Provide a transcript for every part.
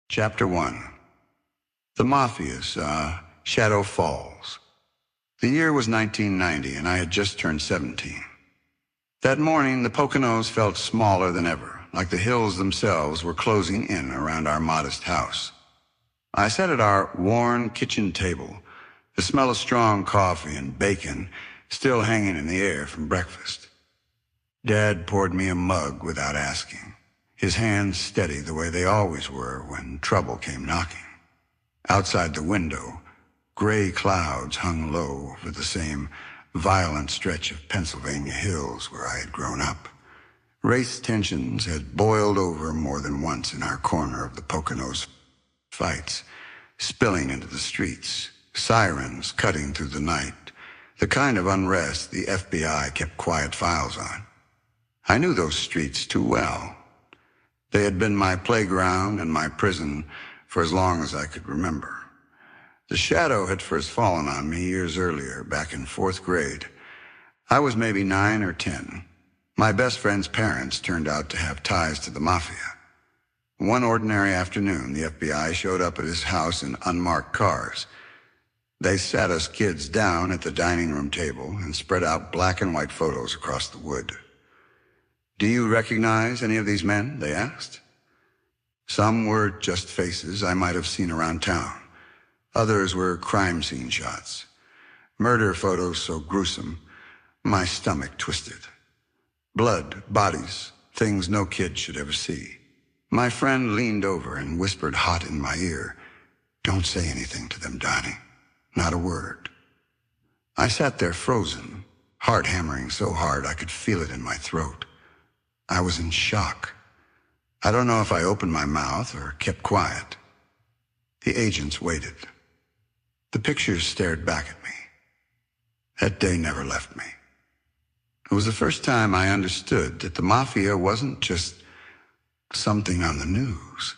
Chapter 1. The Mafia's Shadow Falls. The year was 1990, and I had just turned 17. That morning, the Poconos felt smaller than ever, like the hills themselves were closing in around our modest house. I sat at our worn kitchen table, the smell of strong coffee and bacon still hanging in the air from breakfast. Dad poured me a mug without asking, his hands steady the way they always were when trouble came knocking. Outside the window, gray clouds hung low over the same violent stretch of Pennsylvania hills where I had grown up. Race tensions had boiled over more than once in our corner of the Poconos, fights spilling into the streets, sirens cutting through the night, the kind of unrest the FBI kept quiet files on. I knew those streets too well. They had been my playground and my prison for as long as I could remember. The shadow had first fallen on me years earlier, back in 4th grade. I was maybe 9 or 10. My best friend's parents turned out to have ties to the Mafia. One ordinary afternoon, the FBI showed up at his house in unmarked cars. They sat us kids down at the dining room table and spread out black and white photos across the wood. "Do you recognize any of these men?" they asked. Some were just faces I might have seen around town. Others were crime scene shots. Murder photos so gruesome, my stomach twisted. Blood, bodies, things no kid should ever see. My friend leaned over and whispered hot in my ear, "Don't say anything to them, Donnie. Not a word." I sat there frozen, heart hammering so hard I could feel it in my throat. I was in shock. I don't know if I opened my mouth or kept quiet. The agents waited. The pictures stared back at me. That day never left me. It was the first time I understood that the Mafia wasn't just something on the news.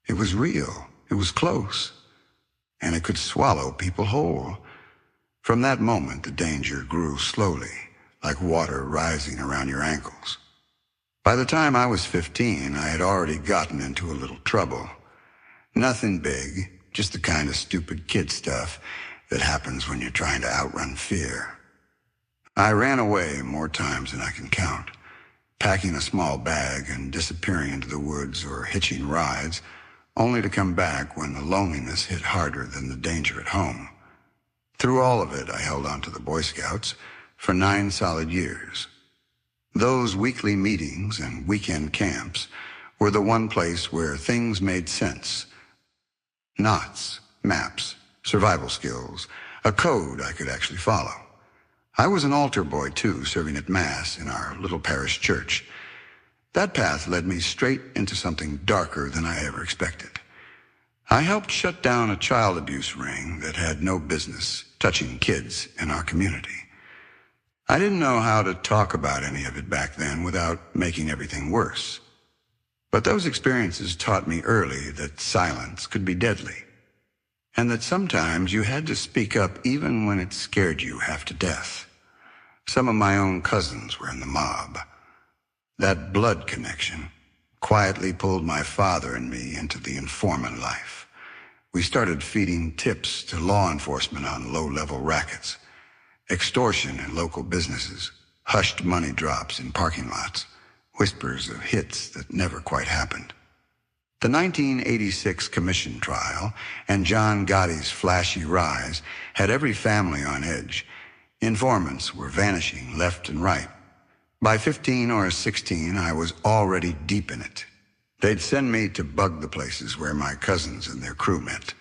It was real, it was close, and it could swallow people whole. From that moment, the danger grew slowly, like water rising around your ankles. By the time I was 15, I had already gotten into a little trouble. Nothing big, just the kind of stupid kid stuff that happens when you're trying to outrun fear. I ran away more times than I can count, packing a small bag and disappearing into the woods or hitching rides, only to come back when the loneliness hit harder than the danger at home. Through all of it, I held on to the Boy Scouts for 9 solid years. Those weekly meetings and weekend camps were the one place where things made sense. Knots, maps, survival skills, a code I could actually follow. I was an altar boy, too, serving at Mass in our little parish church. That path led me straight into something darker than I ever expected. I helped shut down a child abuse ring that had no business touching kids in our community. I didn't know how to talk about any of it back then without making everything worse. But those experiences taught me early that silence could be deadly, and that sometimes you had to speak up even when it scared you half to death. Some of my own cousins were in the mob. That blood connection quietly pulled my father and me into the informant life. We started feeding tips to law enforcement on low-level rackets, extortion in local businesses, hushed money drops in parking lots, whispers of hits that never quite happened. The 1986 commission trial and John Gotti's flashy rise had every family on edge. Informants were vanishing left and right. By 15 or 16, I was already deep in it. They'd send me to bug the places where my cousins and their crew met.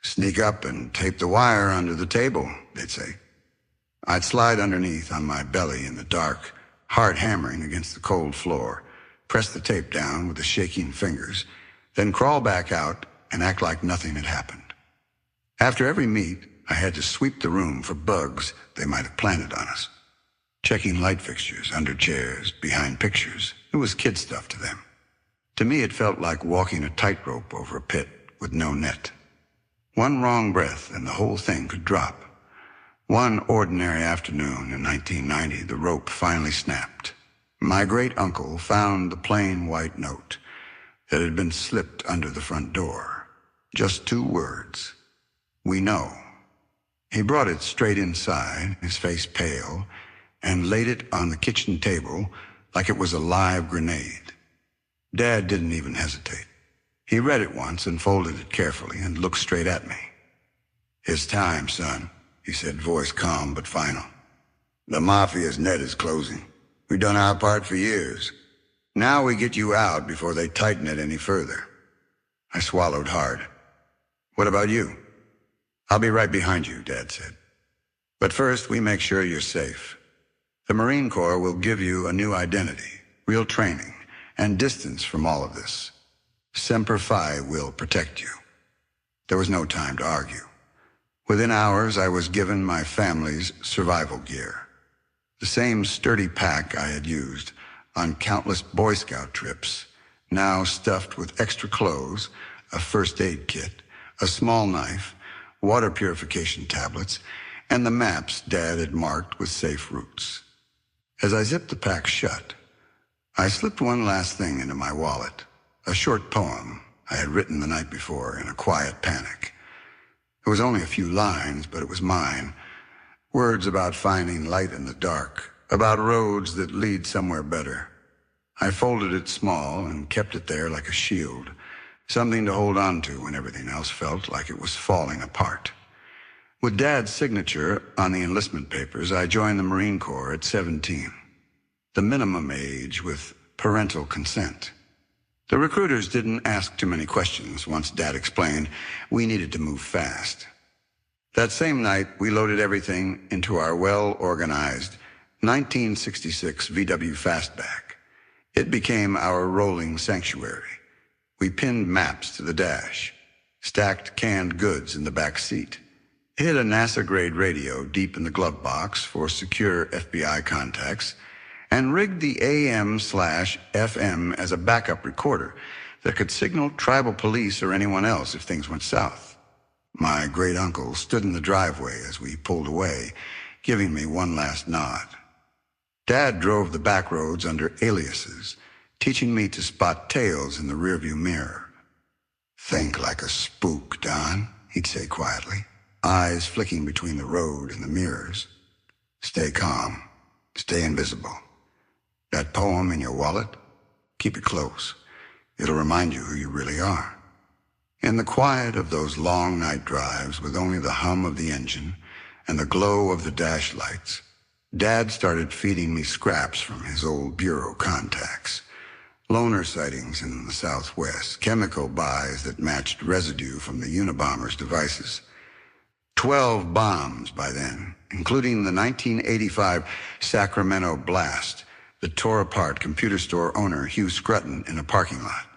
"Sneak up and tape the wire under the table," they'd say. I'd slide underneath on my belly in the dark, heart hammering against the cold floor, press the tape down with the shaking fingers, then crawl back out and act like nothing had happened. After every meet, I had to sweep the room for bugs they might have planted on us. Checking light fixtures, under chairs, behind pictures. It was kid stuff to them. To me, it felt like walking a tightrope over a pit with no net. One wrong breath and the whole thing could drop. One ordinary afternoon in 1990, the rope finally snapped. My great-uncle found the plain white note. that had been slipped under the front door. Just 2 words. We know. He brought it straight inside, his face pale, and laid it on the kitchen table like it was a live grenade. Dad didn't even hesitate. He read it once and folded it carefully and looked straight at me. "It's time, son," he said, voice calm but final. "The Mafia's net is closing. We've done our part for years. Now we get you out before they tighten it any further." I swallowed hard. "What about you?" "I'll be right behind you," Dad said. "But first, we make sure you're safe. The Marine Corps will give you a new identity, real training, and distance from all of this. Semper Fi will protect you." There was no time to argue. Within hours, I was given my family's survival gear. The same sturdy pack I had used on countless Boy Scout trips, now stuffed with extra clothes, a first aid kit, a small knife, water purification tablets, and the maps Dad had marked with safe routes. As I zipped the pack shut, I slipped one last thing into my wallet, a short poem I had written the night before in a quiet panic. It was only a few lines, but it was mine. Words about finding light in the dark, about roads that lead somewhere better. I folded it small and kept it there like a shield, something to hold on to when everything else felt like it was falling apart. With Dad's signature on the enlistment papers, I joined the Marine Corps at 17, the minimum age with parental consent. The recruiters didn't ask too many questions once Dad explained we needed to move fast. That same night, we loaded everything into our well-organized 1966 VW Fastback. It became our rolling sanctuary. We pinned maps to the dash, stacked canned goods in the back seat, hid a NASA-grade radio deep in the glove box for secure FBI contacts, and rigged the AM/FM as a backup recorder that could signal tribal police or anyone else if things went south. My great-uncle stood in the driveway as we pulled away, giving me one last nod. Dad drove the back roads under aliases, teaching me to spot tails in the rearview mirror. "Think like a spook, Don," he'd say quietly, eyes flicking between the road and the mirrors. "Stay calm. Stay invisible. That poem in your wallet? Keep it close. It'll remind you who you really are." In the quiet of those long night drives, with only the hum of the engine and the glow of the dash lights, Dad started feeding me scraps from his old bureau contacts. Loner sightings in the Southwest, chemical buys that matched residue from the Unabomber's devices. 12 bombs by then, including the 1985 Sacramento blast that tore apart computer store owner Hugh Scruton in a parking lot.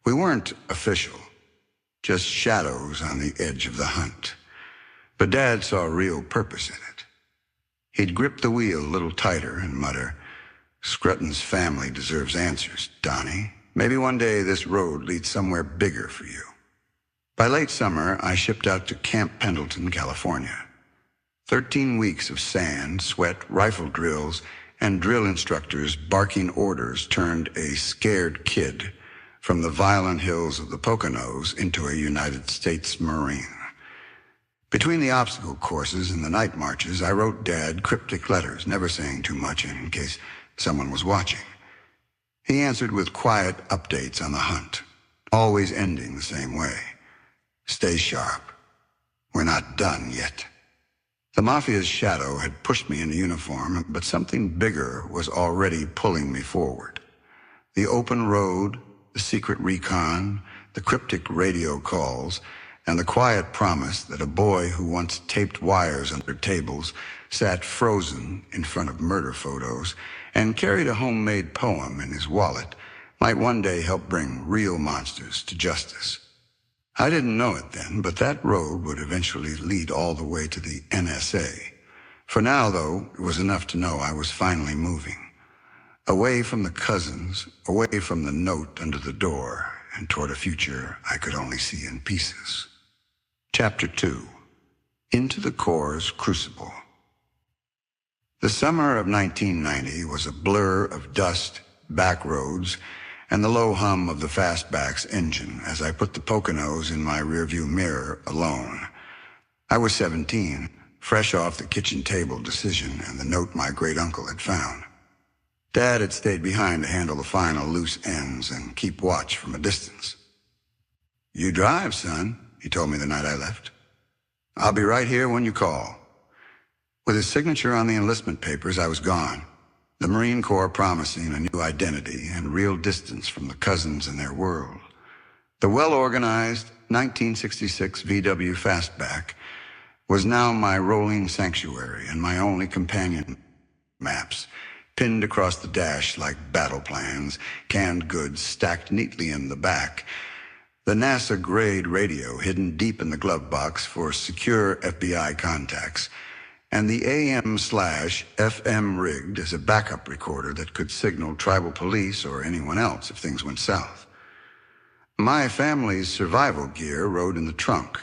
We weren't official, just shadows on the edge of the hunt. But Dad saw real purpose in it. He'd grip the wheel a little tighter and mutter, "Scruton's family deserves answers, Donnie. Maybe one day this road leads somewhere bigger for you." By late summer, I shipped out to Camp Pendleton, California. 13 weeks of sand, sweat, rifle drills, and drill instructors barking orders turned a scared kid from the violent hills of the Poconos into a United States Marine. Between the obstacle courses and the night marches, I wrote Dad cryptic letters, never saying too much in case someone was watching. He answered with quiet updates on the hunt, always ending the same way. "Stay sharp. We're not done yet." The Mafia's shadow had pushed me into uniform, but something bigger was already pulling me forward. The open road, the secret recon, the cryptic radio calls, and the quiet promise that a boy who once taped wires under tables, sat frozen in front of murder photos, and carried a homemade poem in his wallet might one day help bring real monsters to justice. I didn't know it then, but that road would eventually lead all the way to the NSA. For now, though, it was enough to know I was finally moving. Away from the cousins, away from the note under the door, and toward a future I could only see in pieces. Chapter 2. Into the Corps' Crucible. The summer of 1990 was a blur of dust, back roads, and the low hum of the fastback's engine as I put the Poconos in my rearview mirror alone. I was 17, fresh off the kitchen table decision and the note my great-uncle had found. Dad had stayed behind to handle the final loose ends and keep watch from a distance. "You drive, son," he told me the night I left. "I'll be right here when you call." With his signature on the enlistment papers, I was gone. The Marine Corps promising a new identity and real distance from the cousins in their world. The well-organized 1966 VW Fastback was now my rolling sanctuary and my only companion. Maps, pinned across the dash like battle plans, canned goods stacked neatly in the back, the NASA-grade radio hidden deep in the glove box for secure FBI contacts, and the AM/FM rigged as a backup recorder that could signal tribal police or anyone else if things went south. My family's survival gear rode in the trunk,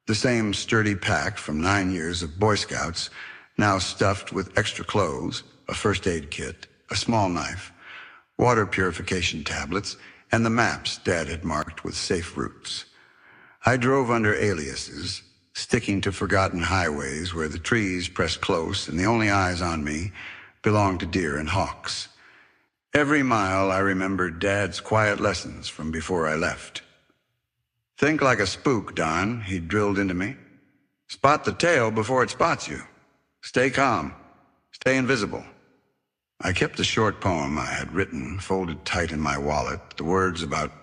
the same sturdy pack from 9 years of Boy Scouts, now stuffed with extra clothes, a first aid kit, a small knife, water purification tablets, and the maps Dad had marked with safe routes. I drove under aliases, sticking to forgotten highways where the trees pressed close and the only eyes on me belonged to deer and hawks. Every mile I remembered Dad's quiet lessons from before I left. "Think like a spook, Don," he drilled into me. "Spot the tail before it spots you. Stay calm. Stay invisible." I kept the short poem I had written folded tight in my wallet, the words about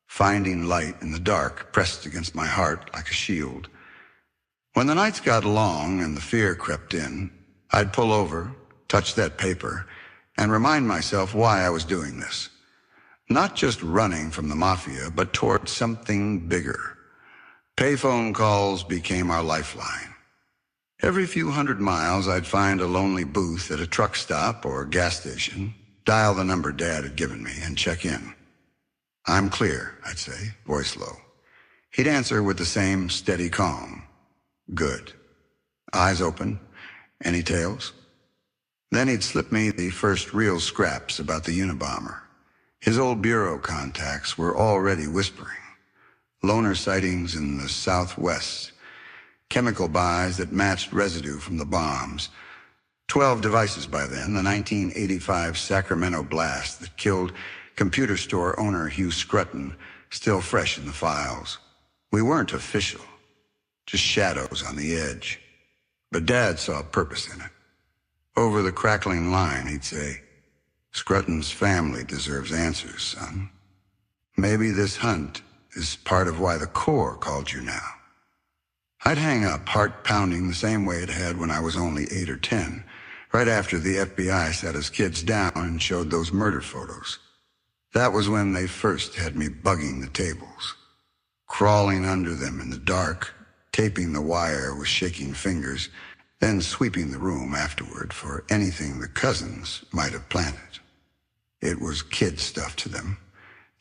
finding light in the dark pressed against my heart like a shield. When the nights got long and the fear crept in, I'd pull over, touch that paper, and remind myself why I was doing this. Not just running from the mafia, but toward something bigger. Payphone calls became our lifeline. Every few hundred miles, I'd find a lonely booth at a truck stop or gas station, dial the number Dad had given me, and check in. "I'm clear," I'd say, voice low. He'd answer with the same steady calm. "Good. Eyes open. Any tales?" Then he'd slip me the first real scraps about the Unabomber. His old bureau contacts were already whispering. Loner sightings in the southwest, chemical buys that matched residue from the bombs. 12 devices by then, the 1985 Sacramento blast that killed computer store owner Hugh Scruton, still fresh in the files. We weren't official, just shadows on the edge. But Dad saw purpose in it. Over the crackling line, he'd say, "Scruton's family deserves answers, son. Maybe this hunt is part of why the Corps called you now." I'd hang up, heart pounding the same way it had when I was only 8 or 10, right after the FBI sat us kids down and showed those murder photos. That was when they first had me bugging the tables, crawling under them in the dark, taping the wire with shaking fingers, then sweeping the room afterward for anything the cousins might have planted. It was kid stuff to them.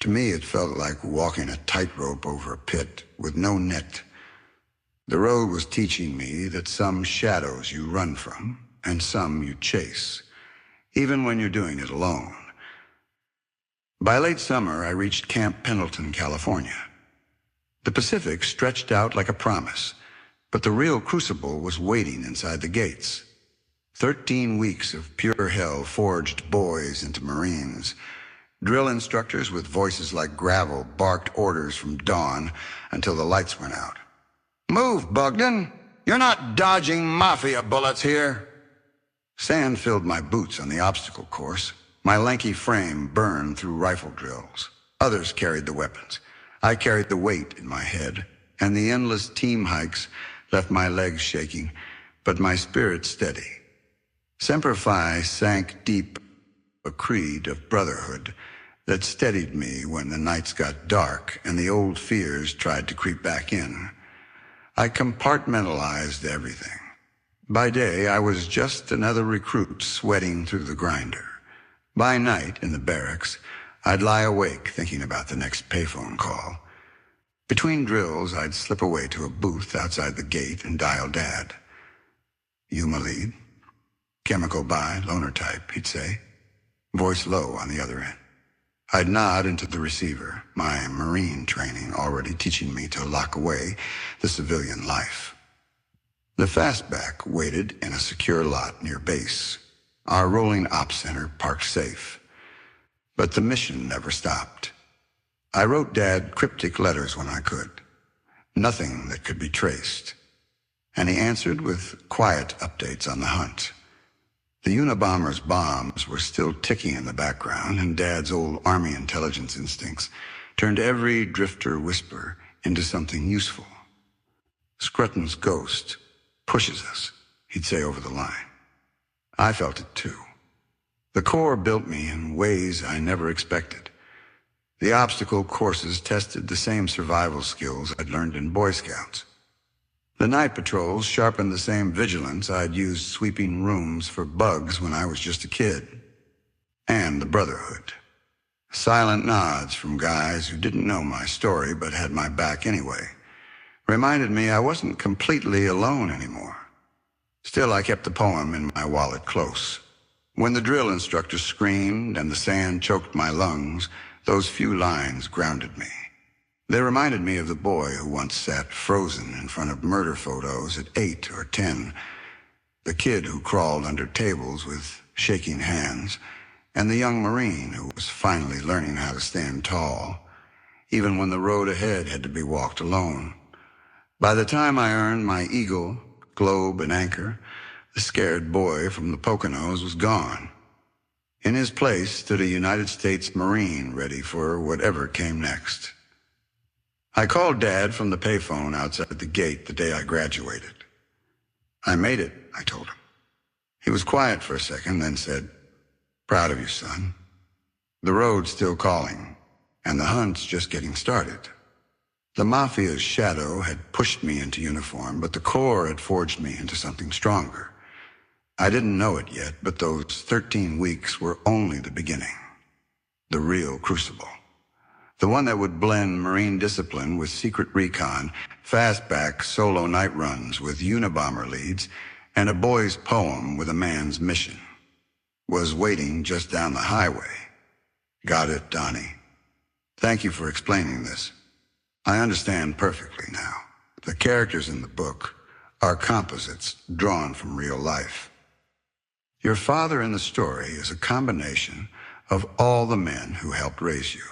To me, it felt like walking a tightrope over a pit with no net. The road was teaching me that some shadows you run from and some you chase, even when you're doing it alone. By late summer, I reached Camp Pendleton, California. The Pacific stretched out like a promise, but the real crucible was waiting inside the gates. 13 weeks of pure hell forged boys into Marines. Drill instructors with voices like gravel barked orders from dawn until the lights went out. "Move, Bogdan! You're not dodging mafia bullets here!" Sand filled my boots on the obstacle course. My lanky frame burned through rifle drills. Others carried the weapons. I carried the weight in my head, and the endless team hikes left my legs shaking, but my spirit steady. Semper Fi sank deep, a creed of brotherhood that steadied me when the nights got dark and the old fears tried to creep back in. I compartmentalized everything. By day, I was just another recruit sweating through the grinder. By night, in the barracks, I'd lie awake thinking about the next payphone call. Between drills, I'd slip away to a booth outside the gate and dial Dad. "Yuma lead. Chemical buy, loner type," he'd say, voice low on the other end. I'd nod into the receiver, my Marine training already teaching me to lock away the civilian life. The fastback waited in a secure lot near base, our rolling ops center parked safe. But the mission never stopped. I wrote Dad cryptic letters when I could, nothing that could be traced. And he answered with quiet updates on the hunt. The Unabomber's bombs were still ticking in the background, and Dad's old Army intelligence instincts turned every drifter whisper into something useful. Scruton's ghost pushes us, he'd say over the line. I felt it too. The Corps built me in ways I never expected. The obstacle courses tested the same survival skills I'd learned in Boy Scouts. The night patrols sharpened the same vigilance I'd used sweeping rooms for bugs when I was just a kid. And the brotherhood. Silent nods from guys who didn't know my story but had my back anyway. Reminded me I wasn't completely alone anymore. Still, I kept the poem in my wallet close. When the drill instructor screamed and the sand choked my lungs, those few lines grounded me. They reminded me of the boy who once sat frozen in front of murder photos at 8 or 10, the kid who crawled under tables with shaking hands, and the young Marine who was finally learning how to stand tall, even when the road ahead had to be walked alone. By the time I earned my eagle, globe, and anchor, the scared boy from the Poconos was gone. In his place stood a United States Marine ready for whatever came next. I called Dad from the payphone outside the gate the day I graduated. I made it, I told him. He was quiet for a second, then said, "Proud of you, son. The road's still calling, and the hunt's just getting started." The Mafia's shadow had pushed me into uniform, but the Corps had forged me into something stronger. I didn't know it yet, but those 13 weeks were only the beginning. The real crucible. The one that would blend Marine discipline with secret recon, fastback solo night runs with Unabomber leads, and a boy's poem with a man's mission. Was waiting just down the highway. Got it, Donnie. Thank you for explaining this. I understand perfectly now. The characters in the book are composites drawn from real life. Your father in the story is a combination of all the men who helped raise you.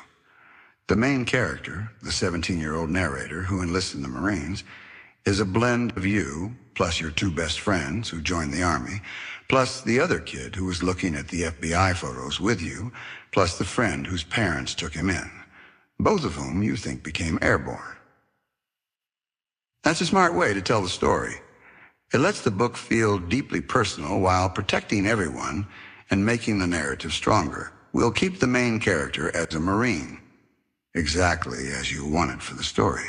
The main character, the 17-year-old narrator who enlists in the Marines, is a blend of you, plus your two best friends who joined the Army, plus the other kid who was looking at the FBI photos with you, plus the friend whose parents took him in, both of whom you think became airborne. That's a smart way to tell the story. It lets the book feel deeply personal while protecting everyone and making the narrative stronger. We'll keep the main character as a Marine, exactly as you want it for the story.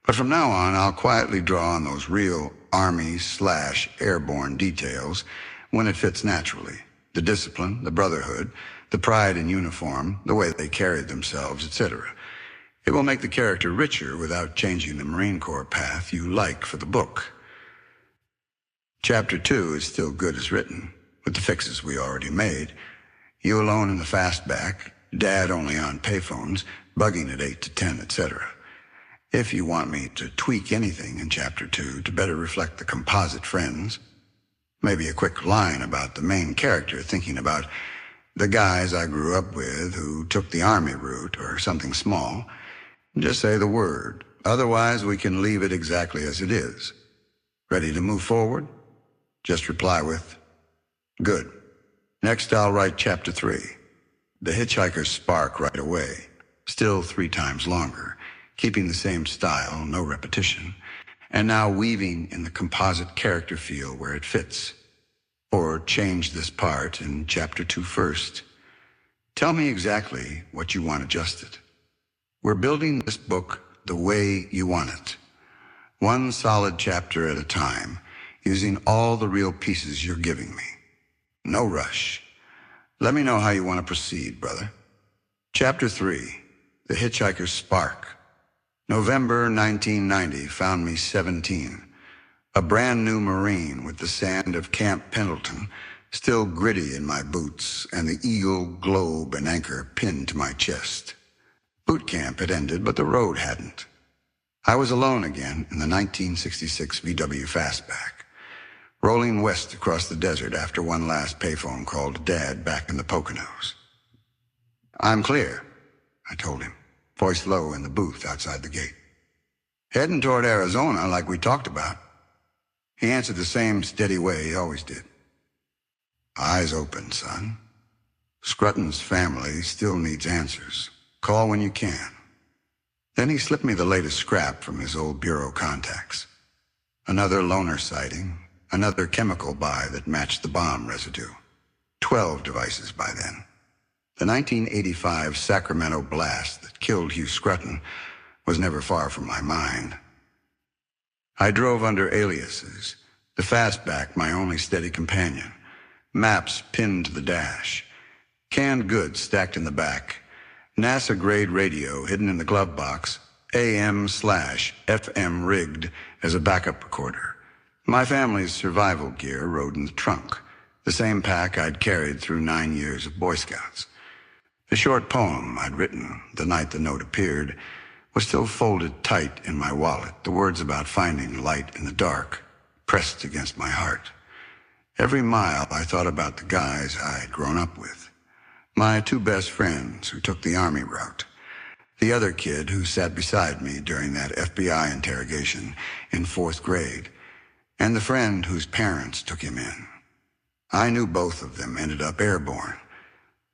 But from now on, I'll quietly draw on those real Army/airborne details when it fits naturally. The discipline, the brotherhood, the pride in uniform, the way they carried themselves, etc. It will make the character richer without changing the Marine Corps path you like for the book. Chapter 2 is still good as written, with the fixes we already made. You alone in the fastback, Dad only on payphones, bugging at 8 to 10, etc. If you want me to tweak anything in Chapter 2 to better reflect the composite friends, maybe a quick line about the main character thinking about the guys I grew up with who took the Army route or something small, just say the word. Otherwise, we can leave it exactly as it is. Ready to move forward? Just reply with, "Good." Next, I'll write Chapter 3. The hitchhiker's spark right away, still 3 times longer, keeping the same style, no repetition, and now weaving in the composite character feel where it fits. Or change this part in Chapter 2 first. Tell me exactly what you want adjusted. We're building this book the way you want it. One solid chapter at a time, using all the real pieces you're giving me. No rush. Let me know how you want to proceed, brother. Chapter 3, The Hitchhiker's Spark. November 1990 found me 17, a brand new Marine with the sand of Camp Pendleton still gritty in my boots, and the eagle, globe, and anchor pinned to my chest. Boot camp had ended, but the road hadn't. I was alone again in the 1966 VW Fastback, rolling west across the desert after one last payphone call to Dad back in the Poconos. "I'm clear," I told him, voice low in the booth outside the gate. "Heading toward Arizona like we talked about." He answered the same steady way he always did. "Eyes open, son. Scrutton's family still needs answers. Call when you can." Then he slipped me the latest scrap from his old bureau contacts. Another loner sighting, another chemical buy that matched the bomb residue. 12 devices by then. The 1985 Sacramento blast that killed Hugh Scrutton was never far from my mind. I drove under aliases, the Fastback my only steady companion, maps pinned to the dash, canned goods stacked in the back, NASA-grade radio hidden in the glove box, AM/FM rigged as a backup recorder. My family's survival gear rode in the trunk, the same pack I'd carried through 9 years of Boy Scouts. The short poem I'd written the night the note appeared was still folded tight in my wallet, the words about finding light in the dark pressed against my heart. Every mile I thought about the guys I'd grown up with. My 2 best friends who took the Army route. The other kid who sat beside me during that FBI interrogation in 4th grade. And the friend whose parents took him in. I knew both of them ended up airborne,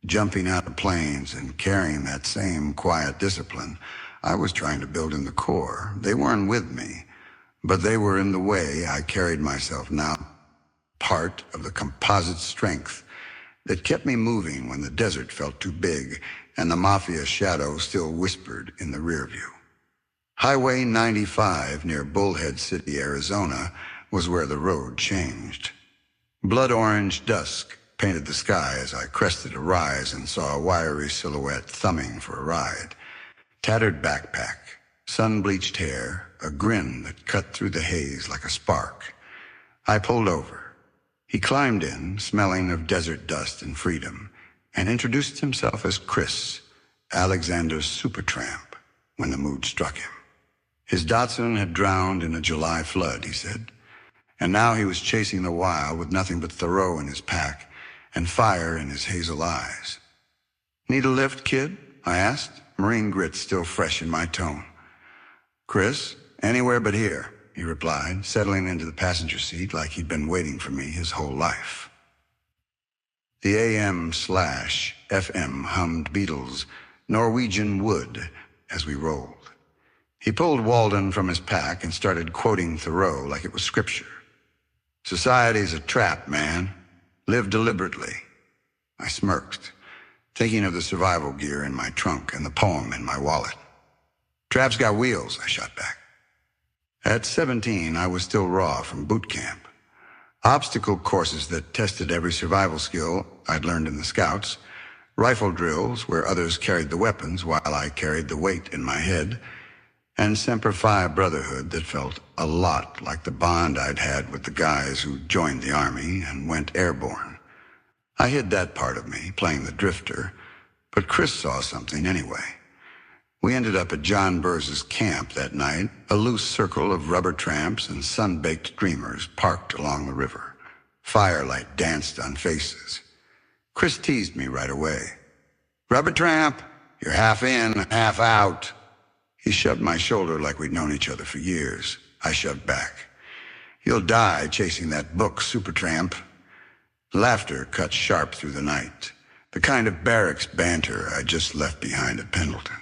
jumping out of planes and carrying that same quiet discipline I was trying to build in the Corps. They weren't with me, but they were in the way I carried myself now, part of the composite strength that kept me moving when the desert felt too big and the Mafia shadow still whispered in the rear view. Highway 95 near Bullhead City, Arizona, was where the road changed. Blood orange dusk painted the sky as I crested a rise and saw a wiry silhouette thumbing for a ride. Tattered backpack, sun-bleached hair, a grin that cut through the haze like a spark. I pulled over. He climbed in, smelling of desert dust and freedom, and introduced himself as Chris, Alexander's Supertramp, when the mood struck him. His Datsun had drowned in a July flood, he said, and now he was chasing the wild with nothing but Thoreau in his pack and fire in his hazel eyes. "Need a lift, kid?" I asked, Marine grit still fresh in my tone. "Chris, anywhere but here," he replied, settling into the passenger seat like he'd been waiting for me his whole life. The AM/FM hummed Beatles' Norwegian Wood as we rolled. He pulled Walden from his pack and started quoting Thoreau like it was scripture. "Society's a trap, man. Live deliberately." I smirked, thinking of the survival gear in my trunk and the poem in my wallet. "Trap's got wheels," I shot back. At 17, I was still raw from boot camp. Obstacle courses that tested every survival skill I'd learned in the Scouts, rifle drills where others carried the weapons while I carried the weight in my head, and Semper Fi brotherhood that felt a lot like the bond I'd had with the guys who joined the Army and went airborne. I hid that part of me, playing the drifter, but Chris saw something anyway. We ended up at John Burz's camp that night, a loose circle of rubber tramps and sun-baked dreamers parked along the river. Firelight danced on faces. Chris teased me right away. "Rubber tramp, you're half in, half out." He shoved my shoulder like we'd known each other for years. I shoved back. "You'll die chasing that book, Supertramp." Laughter cut sharp through the night, the kind of barracks banter I just left behind at Pendleton.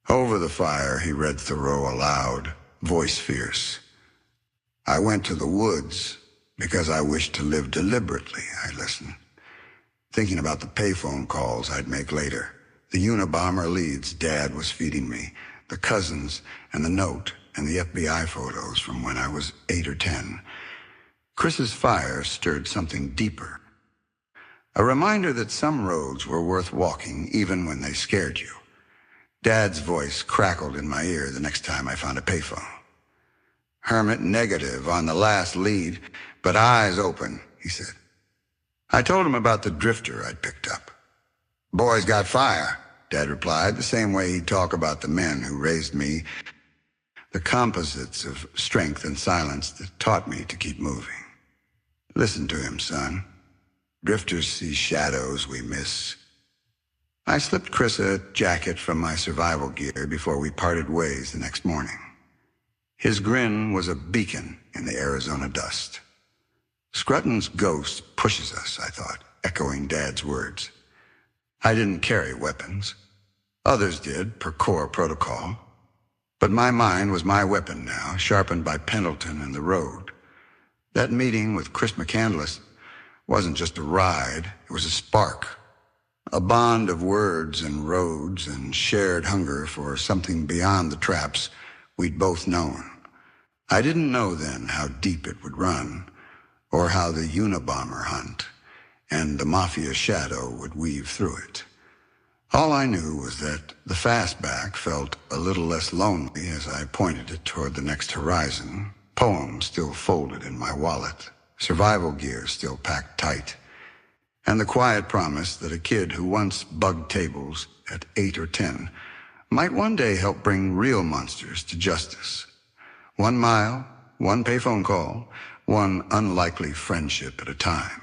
Over the fire, he read Thoreau aloud, voice fierce. "I went to the woods because I wished to live deliberately," I listened, thinking about the payphone calls I'd make later, the Unabomber leads Dad was feeding me, the cousins and the note and the FBI photos from when I was 8 or 10. Chris's fire stirred something deeper. A reminder that some roads were worth walking even when they scared you. Dad's voice crackled in my ear the next time I found a payphone. "Hermit negative on the last lead, but eyes open," he said. I told him about the drifter I'd picked up. "Boy's got fire," Dad replied, the same way he'd talk about the men who raised me, the composites of strength and silence that taught me to keep moving. "Listen to him, son. Drifters see shadows we miss." I slipped Chris a jacket from my survival gear before we parted ways the next morning. His grin was a beacon in the Arizona dust. Scrutton's ghost pushes us, I thought, echoing Dad's words. I didn't carry weapons. Others did, per Corps protocol. But my mind was my weapon now, sharpened by Pendleton and the road. That meeting with Chris McCandless wasn't just a ride, it was a spark. A bond of words and roads and shared hunger for something beyond the traps we'd both known. I didn't know then how deep it would run, or how the Unabomber hunt and the Mafia shadow would weave through it. All I knew was that the fastback felt a little less lonely as I pointed it toward the next horizon, poems still folded in my wallet, survival gear still packed tight, and the quiet promise that a kid who once bugged tables at 8 or 10 might one day help bring real monsters to justice. 1 mile, 1 payphone call, 1 unlikely friendship at a time.